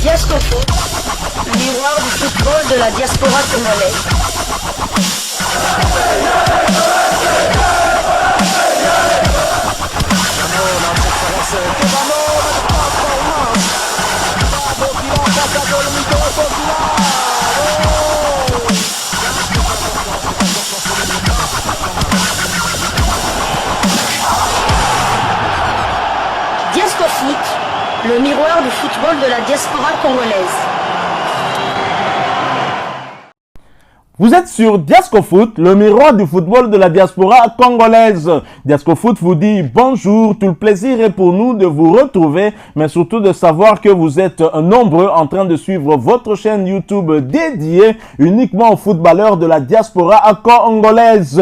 Diasco Foot, miroir du football de la diaspora congolaise. Diasco Foot, le miroir du football de la diaspora congolaise. Vous êtes sur Diasco Foot, le miroir du football de la diaspora congolaise. Diasco Foot vous dit bonjour, tout le plaisir est pour nous de vous retrouver, mais surtout de savoir que vous êtes nombreux en train de suivre votre chaîne YouTube dédiée uniquement aux footballeurs de la diaspora congolaise.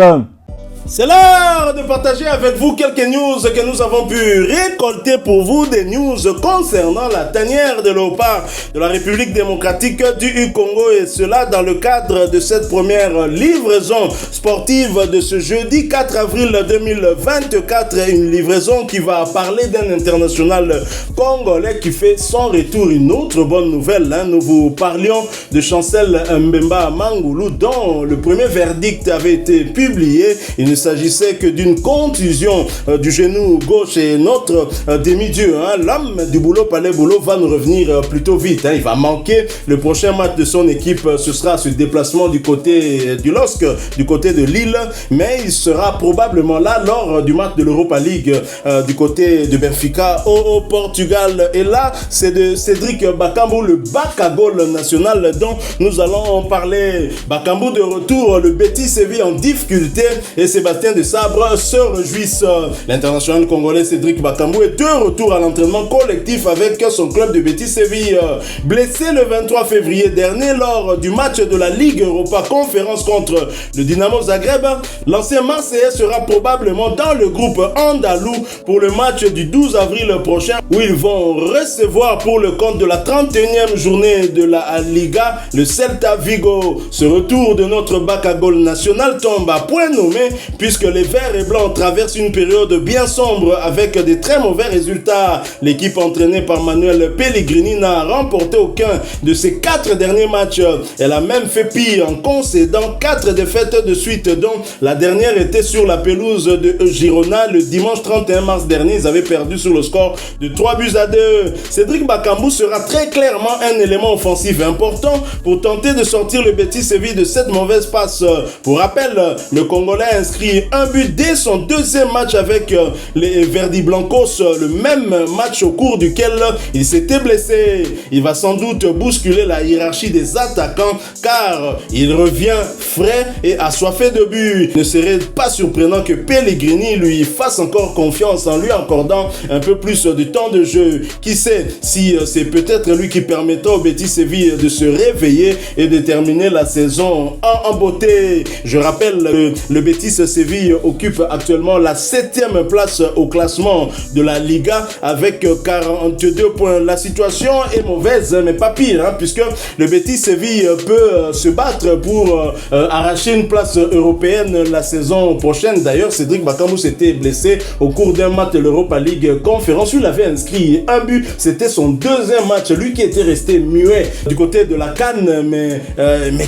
C'est l'heure de partager avec vous quelques news que nous avons pu récolter pour vous, des news concernant la tanière de léopard de la République démocratique du Congo, et cela dans le cadre de cette première livraison sportive de ce jeudi 4 avril 2024, une livraison qui va parler d'un international congolais qui fait son retour. Une autre bonne nouvelle, nous vous parlions de Chancel Mbemba Mangulu, dont le premier verdict avait été publié. Il ne s'agissait que d'une contusion du genou gauche, et notre demi-dieu, l'homme du boulot Palais Boulot, va nous revenir plutôt vite. Il va manquer le prochain match de son équipe. Ce sera ce déplacement du côté du LOSC, du côté de Lille, mais il sera probablement là lors du match de l'Europa League du côté de Benfica au Portugal. Et là, c'est de Cédric Bakambu, le Bakagol national, dont nous allons parler. Bakambu de retour, le Betis Séville en difficulté, et Sébastien de Sabre se réjouissent. L'international congolais Cédric Bakambu est de retour à l'entraînement collectif avec son club de Betis Séville. Blessé le 23 février dernier lors du match de la Ligue Europa Conférence contre le Dynamo Zagreb, l'ancien Marseillais sera probablement dans le groupe andalou pour le match du 12 avril prochain, où ils vont recevoir pour le compte de la 31e journée de la Liga le Celta Vigo. Ce retour de notre Bakagol national tombe à point nommé, puisque les Verts et Blancs traversent une période bien sombre avec des très mauvais résultats. L'équipe entraînée par Manuel Pellegrini n'a remporté aucun de ses 4 derniers matchs. Elle a même fait pire en concédant 4 défaites de suite, dont la dernière était sur la pelouse de Girona le dimanche 31 mars dernier. Ils avaient perdu sur le score de 3-2. Cédric Bakambu sera très clairement un élément offensif important pour tenter de sortir le Betis Séville de cette mauvaise passe. Pour rappel, le Congolais a inscrit un but dès son deuxième match avec les Verdi Blancos, le même match au cours duquel il s'était blessé. Il va sans doute bousculer la hiérarchie des attaquants, car il revient frais et assoiffé de but. Il ne serait pas surprenant que Pellegrini lui fasse encore confiance en lui accordant un peu plus de temps de jeu. Qui sait si c'est peut-être lui qui permettra au Betis Séville de se réveiller et de terminer la saison en beauté. Je rappelle le Betis Séville occupe actuellement la 7e place au classement de la Liga avec 42 points. La situation est mauvaise, mais pas pire, puisque le Betis Séville peut se battre pour arracher une place européenne la saison prochaine. D'ailleurs, Cédric Bakambu s'était blessé au cours d'un match de l'Europa League Conférence. Il avait inscrit un but, c'était son deuxième match. Lui qui était resté muet du côté de la CAN, mais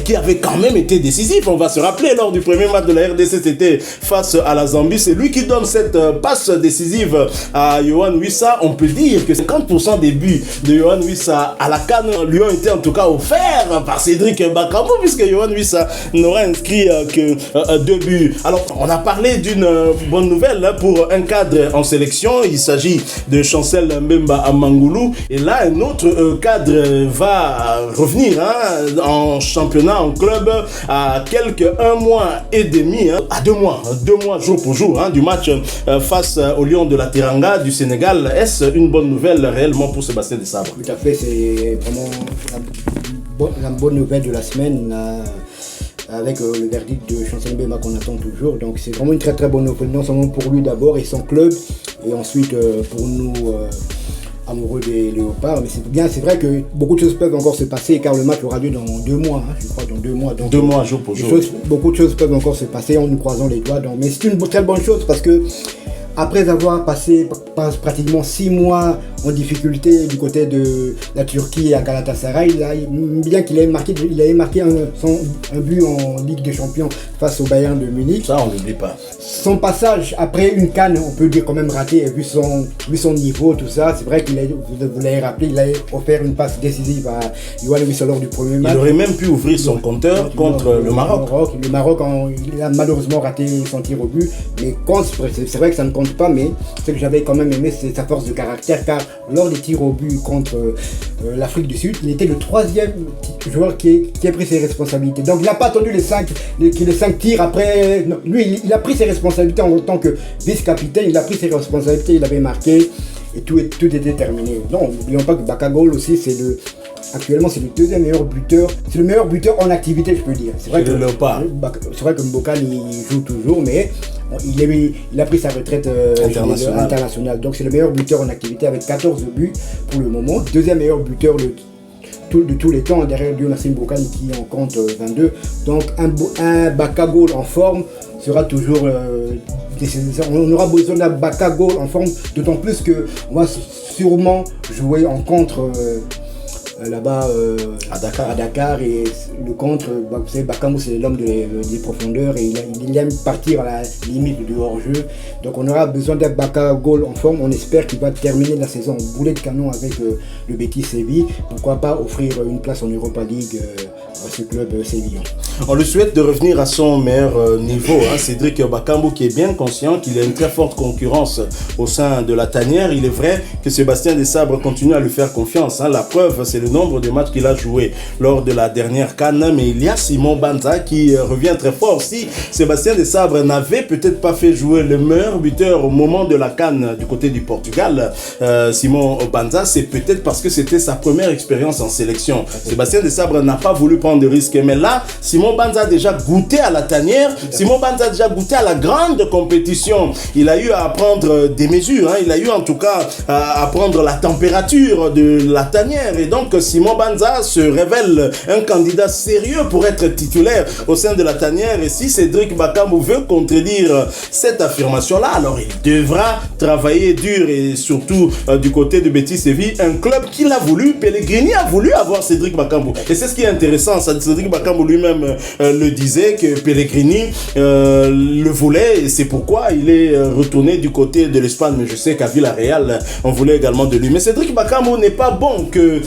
qui avait quand même été décisif. On va se rappeler, lors du premier match de la RDC, c'était face à la Zambie. C'est lui qui donne cette passe décisive à Yohan Wissa. On peut dire que 50% des buts de Yohan Wissa à la CAN lui ont été en tout cas offerts par Cédric Bakambu, puisque Yohan Wissa n'aura inscrit que 2 buts. Alors, on a parlé d'une bonne nouvelle pour un cadre en sélection. Il s'agit de Chancel Mbemba Mangulu. Et là, un autre cadre va revenir en championnat, en club, à un mois et demi, à 2 mois, jour pour jour, du match face au Lion de la Teranga du Sénégal. Est-ce une bonne nouvelle réellement pour Sébastien de Sabre? Tout à fait, c'est vraiment la bonne nouvelle de la semaine, avec le verdict de Chancel Mbemba qu'on attend toujours. Donc c'est vraiment une très très bonne nouvelle, non seulement pour lui d'abord et son club, et ensuite pour nous amoureux des léopards. Mais c'est vrai que beaucoup de choses peuvent encore se passer, car le match aura lieu dans 2 mois, je crois, dans 2 mois. Donc, 2 mois jour pour jour. Beaucoup de choses peuvent encore se passer en nous croisant les doigts. Mais c'est une très bonne chose, parce que après avoir passé pratiquement 6 mois en difficulté du côté de la Turquie à Galatasaray, bien qu'il avait marqué un but en Ligue des Champions face au Bayern de Munich. Ça, on n'oublie pas. Son passage après une CAN, on peut dire quand même raté, vu son niveau, tout ça. C'est vrai vous l'avez rappelé, il a offert une passe décisive à Yoann Wissa lors du premier match. Il aurait même pu ouvrir son compteur contre le Maroc. Le Maroc, il a malheureusement raté son tir au but, mais c'est vrai que ça ne compte pas, mais ce que j'avais quand même aimé, c'est sa force de caractère, car lors des tirs au but contre l'Afrique du Sud, il était le 3e joueur qui a pris ses responsabilités. Donc il n'a pas attendu les 5 tirs après. Non, lui, il a pris ses responsabilités en tant que vice-capitaine, il a pris ses responsabilités, il avait marqué et tout était terminé. Non, n'oublions pas que Bakagol aussi, actuellement c'est le 2e meilleur buteur, c'est le meilleur buteur en activité, je peux dire. C'est vrai que Mbokani il joue toujours, mais il a pris sa retraite internationale. Donc c'est le meilleur buteur en activité avec 14 buts pour le moment. 2e meilleur buteur de tous les temps derrière Dionacine Mbokani qui en compte 22. Donc un Bakagol en forme sera toujours on aura besoin d'un Bakagol en forme, d'autant plus qu'on va sûrement jouer en contre là-bas à Dakar, et le contre, vous savez, Bakambu c'est l'homme des profondeurs et il aime partir à la limite du hors-jeu. Donc on aura besoin d'un Bakagol en forme. On espère qu'il va terminer la saison en boulet de canon avec le Betis Séville. Pourquoi pas offrir une place en Europa League à ce club sévillan. On lui souhaite de revenir à son meilleur niveau. Cédric Bakambu qui est bien conscient qu'il y a une très forte concurrence au sein de la tanière. Il est vrai que Sébastien Desabre continue à lui faire confiance. La preuve, c'est le nombre de matchs qu'il a joué lors de la dernière CAN. Mais il y a Simon Banza qui revient très fort. Si Sébastien Desabre n'avait peut-être pas fait jouer le meilleur buteur au moment de la CAN du côté du Portugal, Simon Banza, c'est peut-être parce que c'était sa première expérience en sélection. Sébastien Desabre n'a pas voulu prendre de risques. Mais là, Simon Banza a déjà goûté à la tanière. Simon Banza a déjà goûté à la grande compétition. Il a eu à prendre des mesures. Il a eu en tout cas à prendre la température de la tanière. Et donc, Simon Banza se révèle un candidat sérieux pour être titulaire au sein de la tanière. Et si Cédric Bakambu veut contredire cette affirmation-là, alors il devra travailler dur et surtout du côté de Betis Séville, un club qu'il a voulu. Pellegrini a voulu avoir Cédric Bakambu. Et c'est ce qui est intéressant. Cédric Bakambu lui-même le disait que Pellegrini le voulait et c'est pourquoi il est retourné du côté de l'Espagne. Mais je sais qu'à Villarreal, on voulait également de lui. Mais Cédric Bakambu n'est pas bon que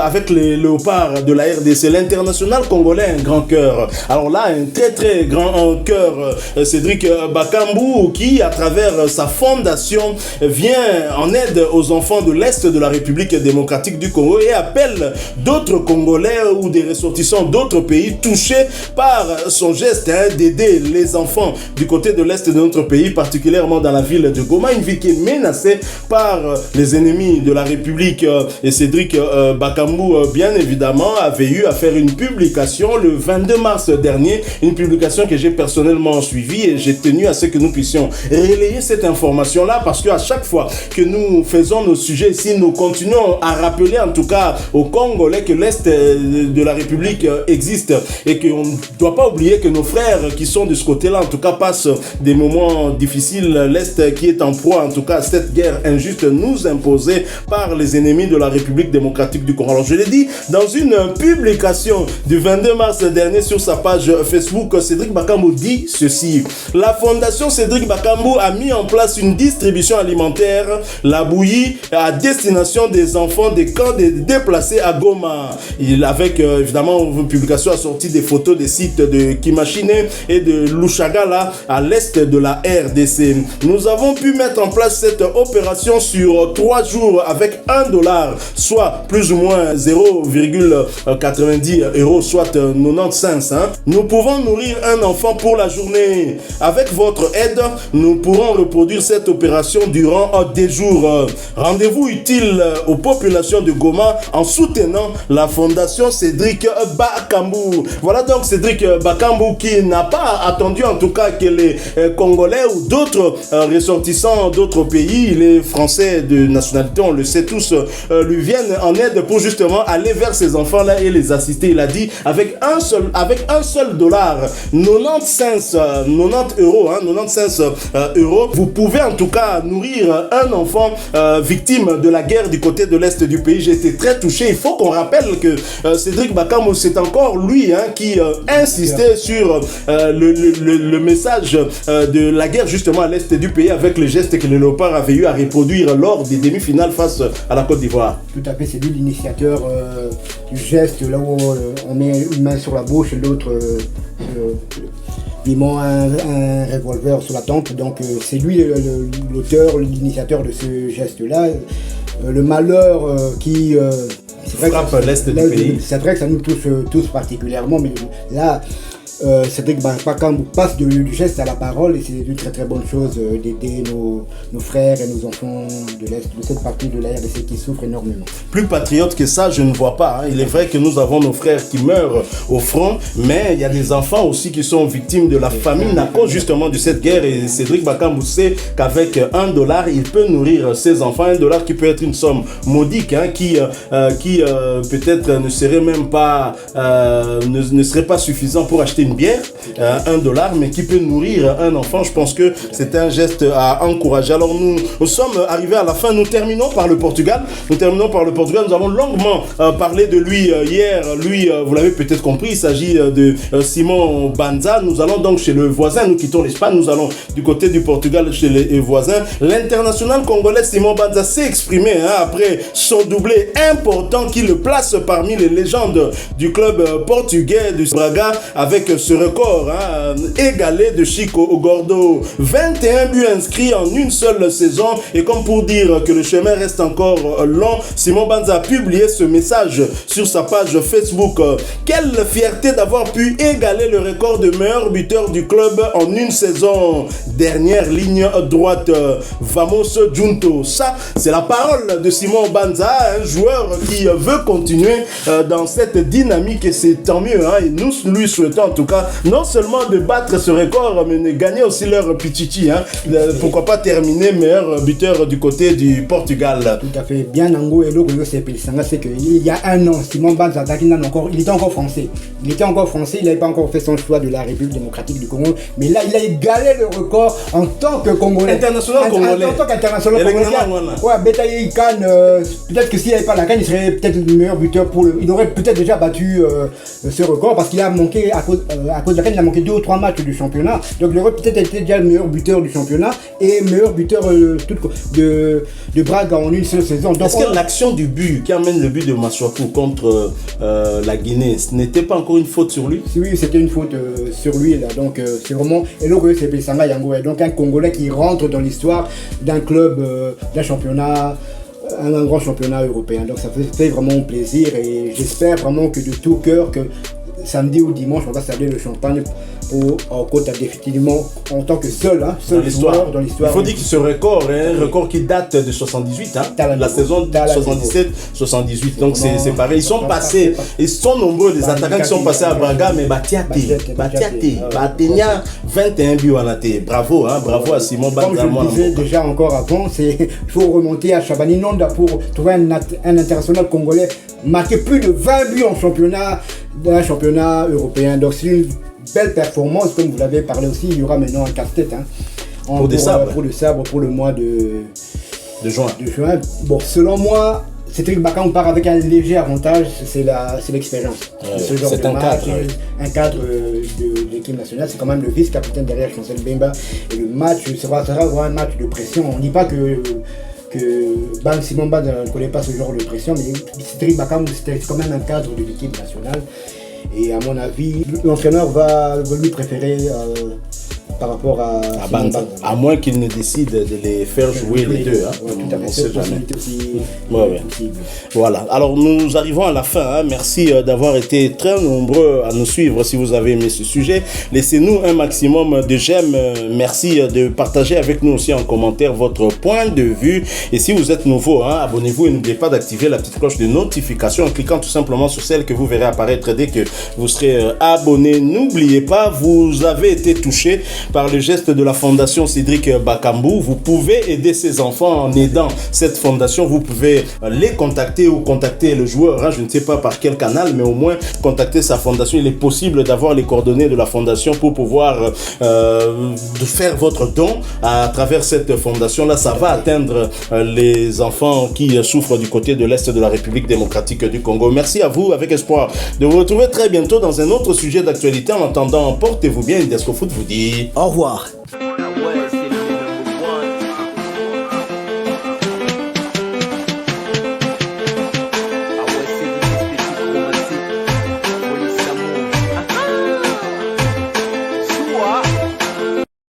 avec les léopards de la RDC. L'international congolais a un grand cœur. Alors là, un très très grand cœur. Cédric Bakambu qui, à travers sa fondation, vient en aide aux enfants de l'Est de la République démocratique du Congo et appelle d'autres Congolais ou des ressortissants d'autres pays touchés par son geste d'aider les enfants du côté de l'Est de notre pays, particulièrement dans la ville de Goma, une ville qui est menacée par les ennemis de la République. Et Cédric Bakambu, bien évidemment, avait eu à faire une publication le 22 mars dernier, une publication que j'ai personnellement suivie et j'ai tenu à ce que nous puissions relayer cette information-là parce qu'à chaque fois que nous faisons nos sujets ici, nous continuons à rappeler en tout cas aux Congolais que l'Est de la République existe et qu'on ne doit pas oublier que nos frères qui sont de ce côté-là, en tout cas, passent des moments difficiles. L'Est qui est en proie, en tout cas, à cette guerre injuste nous imposée par les ennemis de la République démocratique du Congo. Alors, je l'ai dit, dans une publication du 22 mars dernier sur sa page Facebook, Cédric Bakambu dit ceci. La fondation Cédric Bakambu a mis en place une distribution alimentaire, la bouillie, à destination des enfants des camps des déplacés à Goma. Avec évidemment une publication a sorti des photos des sites de Kimachine et de Lushagala à l'est de la RDC. Nous avons pu mettre en place cette opération sur 3 jours avec $1, soit plus ou moins 0,90 €, soit 95 cents. Nous pouvons nourrir un enfant pour la journée. Avec votre aide, nous pourrons reproduire cette opération durant des jours. Rendez-vous utile aux populations de Goma en soutenant la fondation Cédric Bakambu. Voilà donc Cédric Bakambu qui n'a pas attendu en tout cas que les Congolais ou d'autres ressortissants d'autres pays, les Français de nationalité, on le sait tous, lui viennent en aide pour justement aller vers ces enfants-là et les assister. Il a dit avec un seul dollar, 90 euros, 95 euros, vous pouvez en tout cas nourrir un enfant victime de la guerre du côté de l'Est du pays. J'ai été très touché. Il faut qu'on rappelle que Cédric Bakambu, c'est encore lui qui insistait sur le message de la guerre justement à l'Est du pays avec les gestes que les Léopards avaient eu à reproduire lors des demi-finales face à la Côte d'Ivoire. Tout à fait, c'est lui l'initiateur du geste, là où on met une main sur la bouche et l'autre il met un revolver sur la tempe. Donc c'est lui l'auteur, l'initiateur de ce geste-là. Le malheur qui frappe l'Est du pays. C'est vrai que ça nous touche tous particulièrement, mais là, Cédric Bakambu passe du geste à la parole et c'est une très très bonne chose d'aider nos frères et nos enfants de l'Est, de cette partie de la RDC qui souffrent énormément. Plus patriote que ça, je ne vois pas. Il est vrai que nous avons nos frères qui meurent au front, mais il y a des enfants aussi qui sont victimes de la famine à cause justement de cette guerre. Et Cédric Bakambu sait qu'avec $1, il peut nourrir ses enfants. $1 qui peut être une somme modique, qui peut-être ne serait même pas, ne serait pas suffisant pour acheter une bière, $1, mais qui peut nourrir un enfant. Je pense que c'est un geste à encourager. Alors nous sommes arrivés à la fin. Nous terminons par le Portugal. Nous avons longuement parlé de lui hier. Lui, vous l'avez peut-être compris, il s'agit de Simon Banza. Nous allons donc chez le voisin. Nous quittons l'Espagne. Nous allons du côté du Portugal chez les voisins. L'international congolais Simon Banza s'est exprimé après son doublé important qui le place parmi les légendes du club portugais du Braga avec ce record égalé de Chico Gordo. 21 buts inscrits en une seule saison. Et comme pour dire que le chemin reste encore long, Simon Banza a publié ce message sur sa page Facebook. Quelle fierté d'avoir pu égaler le record de meilleur buteur du club en une saison. Dernière ligne droite. Vamos Junto. Ça, c'est la parole de Simon Banza, un joueur qui veut continuer dans cette dynamique et c'est tant mieux. Et nous lui souhaitons en tout cas non seulement de battre ce record, mais de gagner aussi leur pichichi. Pourquoi pas terminer meilleur buteur du côté du Portugal. Tout à fait. Bien Nango et l'autre, c'est qu'il y a un an, Simon Banza, il était encore français. Il n'avait pas encore fait son choix de la République démocratique du Congo. Mais là, il a égalé le record en tant que Congolais. International congolais. En tant qu'international congolais. Ouais, Betaï Khan, peut-être que s'il n'avait pas la canne, il serait peut-être le meilleur buteur il aurait peut-être déjà battu ce record parce qu'il a manqué, à cause de la canne, il a manqué 2 ou 3 matchs du championnat. Donc il aurait peut-être été déjà le meilleur buteur du championnat et meilleur buteur de Braga en une seule saison. Donc, est-ce que l'action du but qui amène le but de Maswaku contre la Guinée, ce n'était pas encore une faute sur lui? Oui, c'était une faute sur lui là. Donc c'est vraiment c'est Pesanga Yango, donc un Congolais qui rentre dans l'histoire d'un club, d'un championnat, un grand championnat européen. Donc ça fait vraiment plaisir et j'espère vraiment que de tout cœur que samedi ou dimanche on va servir le champagne pour Côte définitivement en tant que seul joueur dans l'histoire. Il faut dire que ce record est un record qui date de 78, la saison 77-78. Donc c'est pareil. Ils sont passés, ils sont nombreux les attaquants qui sont passés à Braga, mais Batiate, 21 buts à la télé. Bravo à Simon Banza. Comme je le disais déjà encore avant, il faut remonter à Chabani Nonda pour trouver un international congolais marqué plus de 20 buts en championnat, d'un championnat européen. Donc c'est une belle performance, comme vous l'avez parlé aussi. Il y aura maintenant un casse-tête pour le sabre pour le mois de juin. Bon, selon moi, Cédric Bakambu part avec un léger avantage, c'est l'expérience. Ce genre de match, un cadre de l'équipe nationale, c'est quand même le vice-capitaine derrière Chancel Bemba. Et le match sera un match de pression. On ne dit pas que Simon Banza ne connaît pas ce genre de pression, mais Cédric Bakambu, c'est quand même un cadre de l'équipe nationale. Et à mon avis, l'entraîneur va lui préférer par rapport à Banza. À moins qu'ils ne décident de les faire jouer les deux. Hein. Ouais, tout à fait. On sait jamais. Aussi Ouais. Voilà. Alors nous arrivons à la fin. Hein. Merci d'avoir été très nombreux à nous suivre. Si vous avez aimé ce sujet, laissez-nous un maximum de j'aime. Merci de partager avec nous aussi en commentaire votre point de vue. Et si vous êtes nouveau, abonnez-vous et n'oubliez pas d'activer la petite cloche de notification en cliquant tout simplement sur celle que vous verrez apparaître dès que vous serez abonné. N'oubliez pas, vous avez été touché par le geste de la fondation Cédric Bakambu. Vous pouvez aider ces enfants en aidant cette fondation. Vous pouvez les contacter ou contacter le joueur. Je ne sais pas par quel canal, mais au moins contacter sa fondation. Il est possible d'avoir les coordonnées de la fondation pour pouvoir faire votre don à travers cette fondation-là. Ça va atteindre les enfants qui souffrent du côté de l'Est de la République démocratique du Congo. Merci à vous, avec espoir de vous retrouver très bientôt dans un autre sujet d'actualité. En attendant, portez-vous bien. Diasco Foot vous dit au revoir.